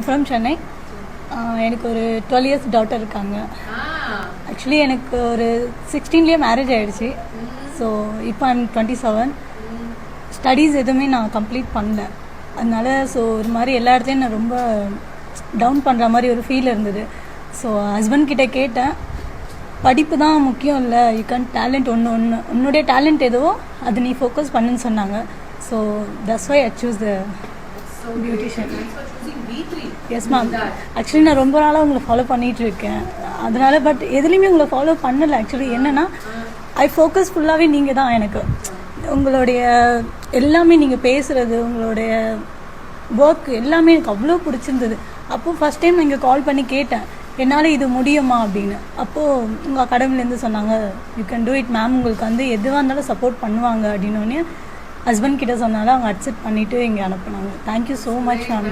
From Chennai. எனக்கு ஒரு 12 years daughter இருக்காங்க. ஆக்சுவலி எனக்கு ஒரு 16லேயே மேரேஜ் ஆகிடுச்சு. ஸோ இப்போ ஐம் 27. ஸ்டடீஸ் எதுவுமே நான் கம்ப்ளீட் பண்ணல. அதனால ஸோ ஒரு மாதிரி எல்லா இடத்துலையும் நான் ரொம்ப டவுன் பண்ணுற மாதிரி ஒரு ஃபீல் இருந்தது. ஸோ ஹஸ்பண்ட் கிட்டே கேட்டேன், படிப்பு தான் முக்கியம் இல்லை, யூ கேன் டேலண்ட் உன்னுடைய டேலண்ட் எதுவோ அது நீ ஃபோக்கஸ் பண்ணுன்னு சொன்னாங்க. So that's why I choose the beautician. Yes ma'am. Actually நான் ரொம்ப நாளாக உங்களை ஃபாலோ பண்ணிகிட்டு இருக்கேன். அதனால் பட் எதுலேயுமே உங்களை ஃபாலோ பண்ணலை. ஆக்சுவலி என்னென்னா ஐ ஃபோக்கஸ் ஃபுல்லாகவே நீங்கள் தான். எனக்கு உங்களுடைய எல்லாமே நீங்கள் பேசுகிறது, உங்களுடைய ஒர்க் எல்லாமே எனக்கு அவ்வளோ பிடிச்சிருந்தது. அப்போது ஃபஸ்ட் டைம் நான் இங்கே கால் பண்ணி கேட்டேன், என்னால் இது முடியுமா அப்படின்னு. அப்போது உங்கள் அகாடமிலேருந்து சொன்னாங்க, you can do it ma'am, உங்களுக்கு வந்து எதுவாக இருந்தாலும் சப்போர்ட் பண்ணுவாங்க அப்படின்னோடனே ஹஸ்பண்ட் கிட்ட சொன்னாலும் அவங்க அக்செப்ட் பண்ணிவிட்டு இங்கே அனுப்புனாங்க. Thank you so much ma'am.